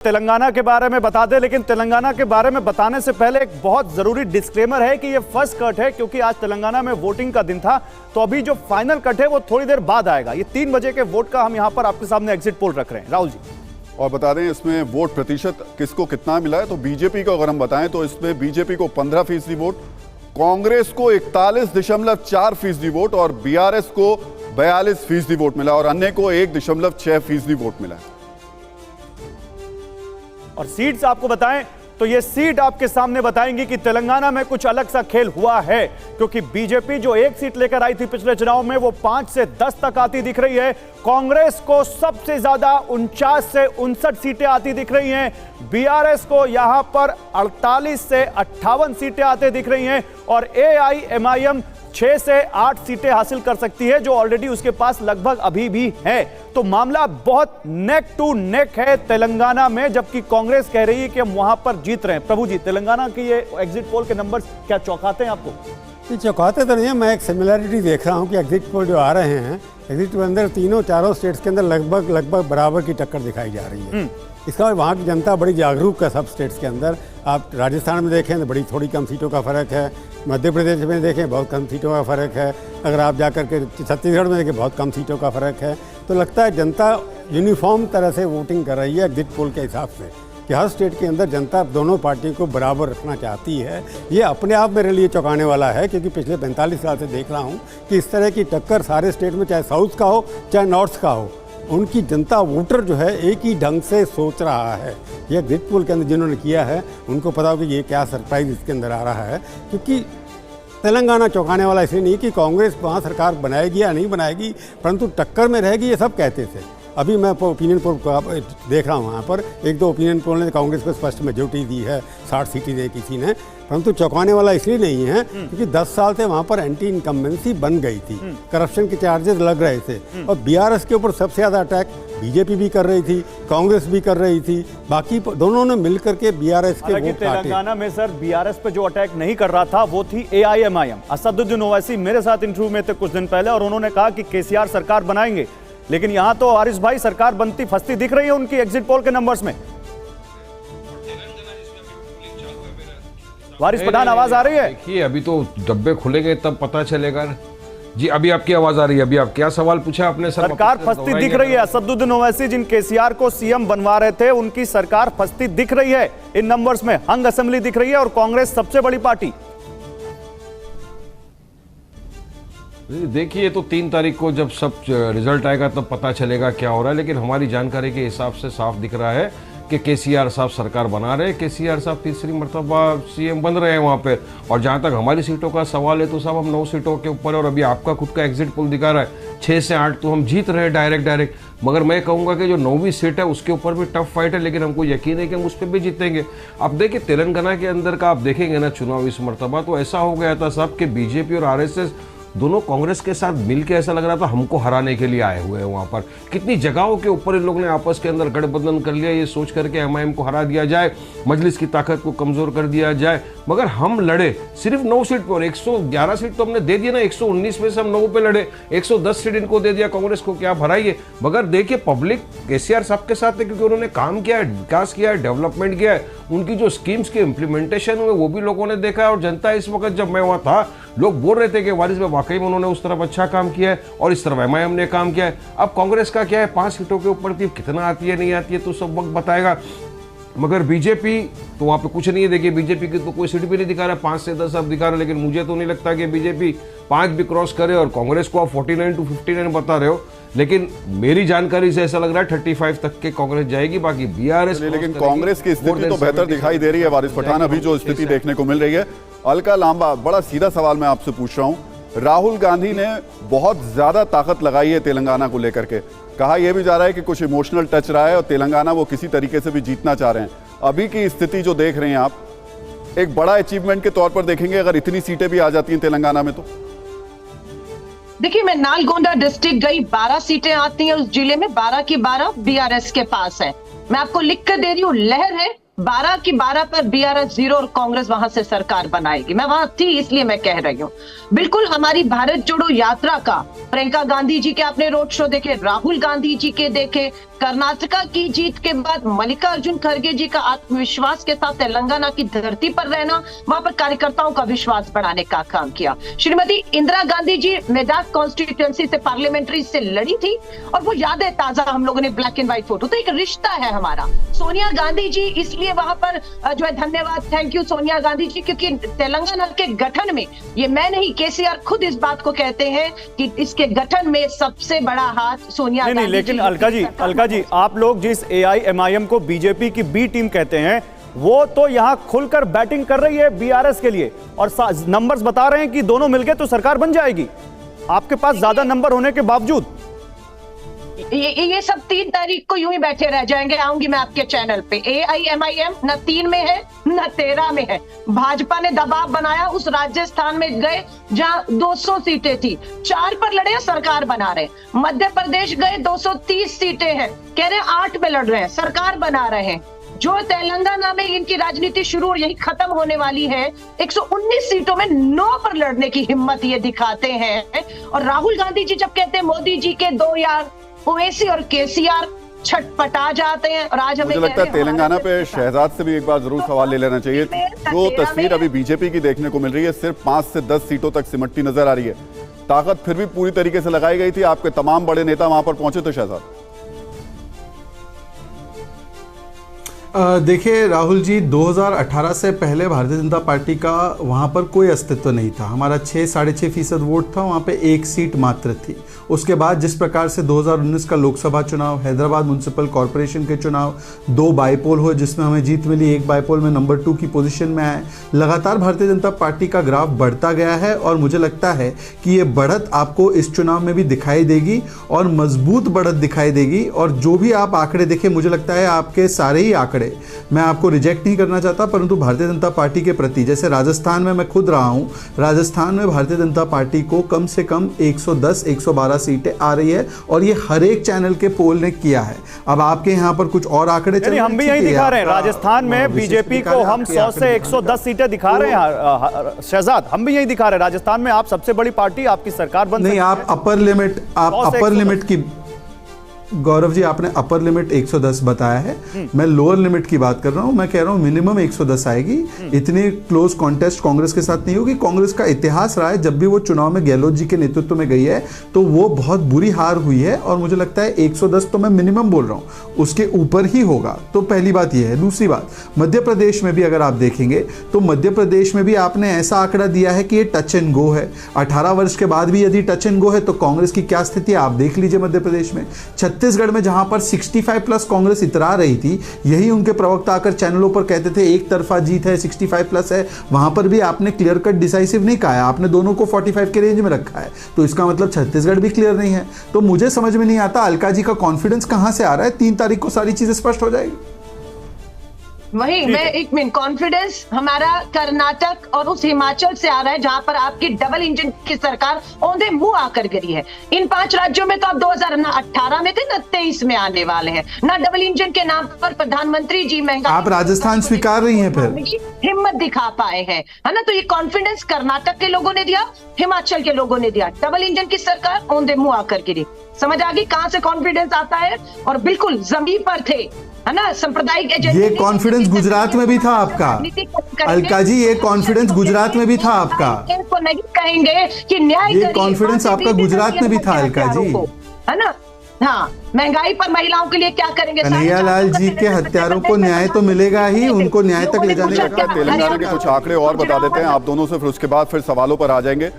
तेलंगाना के बारे में बता दें, लेकिन तेलंगाना के बारे में बताने से पहले एक बहुत जरूरी डिस्क्लेमर है कि ये फर्स्ट कट है, क्योंकि आज तेलंगाना में वोटिंग का दिन था। तो अभी जो फाइनल कट है वो थोड़ी देर बाद आएगा। ये 3 बजे के वोट का हम यहाँ पर आपके सामने एग्जिट पोल रख रहे हैं। राहुल जी, और बता दें इसमें वोट प्रतिशत किसको कितना मिला है। तो बीजेपी को अगर हम बताएं तो इसमें बीजेपी को 15% वोट, कांग्रेस को 41.4% वोट और बीआरएस को 42% वोट मिला और अन्य को 1.6% वोट मिला। और सीट्स आपको बताएं तो ये सीट आपके सामने बताएंगी कि तेलंगाना में कुछ अलग सा खेल हुआ है, क्योंकि बीजेपी जो 1 सीट लेकर आई थी पिछले चुनाव में वो 5 से 10 तक आती दिख रही है। कांग्रेस को सबसे ज्यादा 49 से 59 सीटें आती दिख रही हैं। बीआरएस को यहां पर 48 से 58 सीटें आते दिख रही हैं और एआईएमआईएम 6 से 8 सीटें हासिल कर सकती है, जो ऑलरेडी उसके पास लगभग अभी भी है। तो मामला बहुत नेक टू नेक है तेलंगाना में, जबकि कांग्रेस कह रही है कि हम वहां पर जीत रहे हैं। प्रभु जी, तेलंगाना की ये एग्जिट पोल के नंबर्स क्या चौंकाते हैं आपको? नहीं, चौंकाते तो नहीं है। मैं एक सिमिलरिटी देख रहा हूं कि एग्जिट पोल जो आ रहे हैं, एग्जिट पोल अंदर तीनों चारों स्टेट्स के अंदर लगभग बराबर की टक्कर दिखाई जा रही है। इसका वहाँ की जनता बड़ी जागरूक है सब स्टेट्स के अंदर। आप राजस्थान में देखें तो बड़ी थोड़ी कम सीटों का फ़र्क है, मध्य प्रदेश में देखें बहुत कम सीटों का फ़र्क है, अगर आप जाकर के छत्तीसगढ़ में देखें बहुत कम सीटों का फ़र्क है। तो लगता है जनता यूनिफॉर्म तरह से वोटिंग कर रही है एग्जिट पोल के हिसाब से, कि हर स्टेट के अंदर जनता दोनों पार्टियों को बराबर रखना चाहती है। ये अपने आप मेरे लिए चौंकाने वाला है, क्योंकि पिछले 45 साल से देख रहा हूँ कि इस तरह की टक्कर सारे स्टेट में, चाहे साउथ का हो चाहे नॉर्थ का हो, उनकी जनता वोटर जो है एक ही ढंग से सोच रहा है। ये एग्जिट पोल के अंदर जिन्होंने किया है उनको पता हो कि ये क्या सरप्राइज इसके अंदर आ रहा है। क्योंकि तेलंगाना चौंकाने वाला इसलिए नहीं कि कांग्रेस वहाँ सरकार बनाएगी या नहीं बनाएगी, परंतु टक्कर में रहेगी ये सब कहते थे। अभी मैं ओपिनियन पोल देख रहा हूँ, वहाँ पर 1-2 ओपिनियन पोल ने कांग्रेस को स्पष्ट मेजोरिटी दी है, 60 सीटें दी किसी ने। परंतु चौंकाने वाला इसलिए नहीं है क्योंकि 10 साल से वहाँ पर एंटी इनकम्बेंसी बन गई थी, करप्शन के चार्जेस लग रहे थे और बीआरएस के ऊपर सबसे ज़्यादा अटैक बीजेपी भी कर रही थी, कांग्रेस भी कर रही थी, बाकी दोनों ने मिलकर के बीआरएस के वोट काटे। तेलंगाना में सर बीआरएस पे जो अटैक नहीं कर रहा था वो थी एआईएमआईएम। असदुद्दीन ओवैसी मेरे साथ इंटरव्यू में थे कुछ दिन पहले और उन्होंने कहा कि केसीआर सरकार बनाएंगे, लेकिन यहां तो हारिस भाई सरकार बनती फंसती दिख रही है उनकी एग्जिट पोल के नंबर्स में। वारिस पठान, आवाज आ रही है? देखिए, अभी तो डब्बे खुलेंगे तब पता चलेगा जी। अभी आपकी आवाज आ रही है। अभी आप क्या सवाल पूछा आपने? सर, सरकार फंसती दिख रही है। असदुद्दीन ओवैसी जिन केसीआर को सीएम बनवा रहे थे, उनकी सरकार फंसती दिख रही है इन नंबर्स में। हंग असेंबली दिख रही है और कांग्रेस सबसे बड़ी पार्टी। देखिए, तो 3 तारीख को जब सब रिजल्ट आएगा तब पता चलेगा क्या हो रहा है, लेकिन हमारी जानकारी के हिसाब से साफ दिख रहा है कि केसीआर साहब सरकार बना रहे हैं। केसीआर साहब तीसरी मर्तबा सीएम बन रहे हैं वहाँ पे। और जहाँ तक हमारी सीटों का सवाल है तो साहब हम 9 सीटों के ऊपर है और अभी आपका खुद का एग्जिट पोल दिखा रहा है 6 से 8 तो हम जीत रहे हैं डायरेक्ट। मगर मैं कहूँगा कि जो 9वीं सीट है उसके ऊपर भी टफ फाइट है, लेकिन हमको यकीन है कि हम उस पर भी जीतेंगे। अब देखिए, तेलंगाना के अंदर का आप देखेंगे ना चुनाव इस मर्तबा तो ऐसा हो गया था साहब कि बीजेपी और आरएसएस दोनों कांग्रेस के साथ मिलकर ऐसा लग रहा था हमको हराने के लिए आए हुए हैं। वहां पर कितनी जगहों के ऊपर इन लोगों ने आपस के अंदर गठबंधन कर लिया, ये सोच करके एमआईएम को हरा दिया जाए, मजलिस की ताकत को कमजोर कर दिया जाए। मगर हम लड़े सिर्फ 9 सीट पर, 111 सीट तो हमने दे दिया ना, 119 में से हम 9 पे लड़े, 110 सीट इनको दे दिया कांग्रेस को, क्या भराइए। मगर देखिए, पब्लिक केसीआर साहब के साथ है क्योंकि उन्होंने काम किया है, विकास किया है, डेवलपमेंट किया है, उनकी जो स्कीम्स के इम्प्लीमेंटेशन हुए वो भी लोगों ने देखा है। और जनता इस वक्त, जब मैं वहां था, लोग बोल रहे थे कि वारिस में वाकई में उन्होंने उस तरफ अच्छा काम किया है और इस तरफ एमआईएम ने काम किया है। अब कांग्रेस का क्या है, 5 सीटों के ऊपर कितना आती है नहीं आती है तो सब वक्त बताएगा। मगर बीजेपी तो वहां पे कुछ नहीं है। देखिए, बीजेपी की तो कोई सीट भी नहीं दिखा रहा है, 5 से 10 अब दिखा रहा है, लेकिन मुझे तो नहीं लगता कि बीजेपी 5 भी क्रॉस करे। और कांग्रेस को आप 49 to 59 बता रहे हो, लेकिन मेरी जानकारी से ऐसा लग रहा है 35 तक के कांग्रेस जाएगी, बाकी बीआरएस। लेकिन कांग्रेस की स्थिति तो बेहतर दिखाई दे रही है वारिस पठान। अभी जो स्थिति देखने को मिल रही है, अलका लांबा, बड़ा सीधा सवाल मैं आपसे पूछ रहा हूं। राहुल गांधी ने बहुत ज्यादा ताकत लगाई है तेलंगाना को लेकर के, कहा यह भी जा रहा है कि कुछ इमोशनल टच रहा है और तेलंगाना वो किसी तरीके से भी जीतना चाह रहे हैं। अभी की स्थिति जो देख रहे हैं आप, एक बड़ा अचीवमेंट के तौर पर देखेंगे अगर इतनी सीटें भी आ जाती हैं तेलंगाना में तो? देखिए, मैं नालगोंडा डिस्ट्रिक्ट गई, 12 सीटें आती हैं उस जिले में, 12 की 12 बीआरएस के पास है। मैं आपको लिख कर दे रही हूँ, लहर है 12 की 12 पर BRS 0 और कांग्रेस वहां से सरकार बनाएगी। मैं वहां थी इसलिए मैं कह रही हूँ। बिल्कुल हमारी भारत जोड़ो यात्रा का प्रियंका गांधी जी के आपने रोड शो देखे, राहुल गांधी जी के देखे, कर्नाटका की जीत के बाद मल्लिकार्जुन खड़गे जी का आत्मविश्वास के साथ तेलंगाना की धरती पर रहना, वहां पर कार्यकर्ताओं का विश्वास बढ़ाने का काम किया। श्रीमती इंदिरा गांधी जी मेदाक कॉन्स्टिट्यूएंसी से पार्लियामेंट्री से लड़ी थी और वो यादें ताजा हम लोगों ने ब्लैक एंड व्हाइट फोटो, तो एक रिश्ता है हमारा। सोनिया गांधी जी इसलिए वहां पर जो है धन्यवाद, थैंक यू सोनिया गांधी जी, क्योंकि तेलंगाना के गठन में ये मैं नहीं KCR खुद इस बात को कहते हैं कि इसके गठन में सबसे बड़ा हाथ सोनिया गांधी। नहीं, लेकिन अलका जी आप लोग जिस AIMIM को बीजेपी की बी टीम कहते हैं वो तो यहां खुलकर बैटिंग कर रही है BRS के लिए और नंबर्स बता रहे हैं कि दोनों मिलकर तो सरकार बन जाएगी, आपके पास ज्यादा नंबर होने के बावजूद। ये सब 3 तारीख को यूं ही बैठे रह जाएंगे। आऊंगी मैं आपके चैनल पे। AIMIM न 3 में है न 13 में है। भाजपा ने दबाव बनाया, उस राजस्थान में गए जहां 200 सीटें थी, 4 पर लड़े, सरकार बना रहे। मध्य प्रदेश गए 230 सीटें हैं, कह रहे 8 में लड़ रहे हैं, सरकार बना रहे हैं। जो तेलंगाना में इनकी राजनीति शुरू और यही खत्म होने वाली है, 119 सीटों में 9 पर लड़ने की हिम्मत ये दिखाते हैं। और राहुल गांधी जी जब कहते हैं मोदी जी के 2 यार ओवैसी और KCR, छटपटा जाते हैं। और आज हमें मुझे लगता है तेलंगाना पे शहजाद से भी एक बार जरूर सवाल ले लेना चाहिए। जो तस्वीर अभी बीजेपी की देखने को मिल रही है, सिर्फ 5 से 10 सीटों तक सिमटती नजर आ रही है। ताकत फिर भी पूरी तरीके से लगाई गई थी, आपके तमाम बड़े नेता वहां पर पहुंचे थे शहजाद। देखिए राहुल जी, 2018 से पहले भारतीय जनता पार्टी का वहाँ पर कोई अस्तित्व नहीं था। हमारा 6-6.5% वोट था, वहाँ पे 1 सीट मात्र थी। उसके बाद जिस प्रकार से 2019 का लोकसभा चुनाव, हैदराबाद म्युनिसिपल कॉरपोरेशन के चुनाव, 2 बाईपोल हुए जिसमें हमें जीत मिली, 1 बाईपोल में नंबर 2 की पोजीशन में आए। लगातार भारतीय जनता पार्टी का ग्राफ बढ़ता गया है और मुझे लगता है कि ये बढ़त आपको इस चुनाव में भी दिखाई देगी और मजबूत बढ़त दिखाई देगी। और जो भी आप आंकड़े देखें, मुझे लगता है आपके सारे ही आंकड़े मैं आपको रिजेक्ट नहीं करना चाहता, परंतु भारतीय जनता पार्टी के प्रति, जैसे राजस्थान में मैं खुद रहा हूं, राजस्थान में भारतीय जनता पार्टी को कम से कम 110-112 सीटें आ रही है और ये हर एक चैनल के पोल ने किया है। अब आपके यहाँ पर कुछ और आंकड़े चल, हम भी यही दिखा रहे हैं। राजस्थान में बीजेपी को हम 100 से 110 सीटें दिखा रहे हैं शहजाद, हम भी यही दिखा रहे हैं। राजस्थान में आप सबसे बड़ी पार्टी, आपकी सरकार बन नहीं, आप अपर लिमिट की गौरव जी, आपने अपर लिमिट 110 बताया है, मैं लोअर लिमिट की बात कर रहा हूं। मैं कह रहा हूं मिनिमम 110 आएगी। इतनी क्लोज कॉन्टेस्ट कांग्रेस के साथ नहीं होगी। कांग्रेस का इतिहास रहा है, जब भी वो चुनाव में गहलोत जी के नेतृत्व में गई है तो वो बहुत बुरी हार हुई है और मुझे लगता है 110 तो मैं मिनिमम बोल रहा हूं, उसके ऊपर ही होगा। तो पहली बात यह है। दूसरी बात, मध्य प्रदेश में भी अगर आप देखेंगे तो मध्य प्रदेश में भी आपने ऐसा आंकड़ा दिया है कि ये टच एंड गो है। 18 वर्ष के बाद भी यदि टच एंड गो है तो कांग्रेस की क्या स्थिति है आप देख लीजिए मध्य प्रदेश में। छत्तीसगढ़ में जहां पर 65+ कांग्रेस इतरा रही थी, यही उनके प्रवक्ता आकर चैनलों पर कहते थे एक तरफा जीत है, 65+ है, वहां पर भी आपने क्लियर कट डिसाइसिव नहीं कहा है, आपने दोनों को 45 के रेंज में रखा है। तो इसका मतलब छत्तीसगढ़ भी क्लियर नहीं है। तो मुझे समझ में नहीं आता अलका जी का कॉन्फिडेंस कहां से आ रहा है। 3 तारीख को सारी चीजें स्पष्ट हो जाएगी। वही मैं एक मिनट, कॉन्फिडेंस हमारा कर्नाटक और उस हिमाचल से आ रहा है जहां पर आपकी डबल इंजन की सरकार औंधे मुंह आकर गिरी है। इन 5 राज्यों में तो आप 2018 में थे ना, 23 में आने वाले हैं ना। डबल इंजन के नाम पर प्रधानमंत्री जी महंगाई, आप राजस्थान स्वीकार रही हैं, फिर हिम्मत दिखा पाए हैं, है ना। तो ये कॉन्फिडेंस कर्नाटक के लोगों ने दिया, हिमाचल के लोगों ने दिया। डबल इंजन की सरकार औंधे मुंह आकर गिरी। समझ आ गई कहां से कॉन्फिडेंस आता है। और बिल्कुल जमीन पर थे, है ना, सांप्रदायिक एजेंडे। ये कॉन्फिडेंस गुजरात में भी था आपका अलका जी, ये कॉन्फिडेंस गुजरात में भी था आपका। इनको नहीं कहेंगे कि न्याय, ये कॉन्फिडेंस आपका गुजरात में भी था अलका जी, है ना। हाँ, महंगाई पर महिलाओं के लिए क्या करेंगे। कन्हैयालाल जी के हत्यारों को न्याय तो मिलेगा ही, उनको न्याय तक ले जाने का। तेलंगाना के कुछ आंकड़े और बता देते हैं आप दोनों से, फिर उसके बाद फिर सवालों पर आ जाएंगे।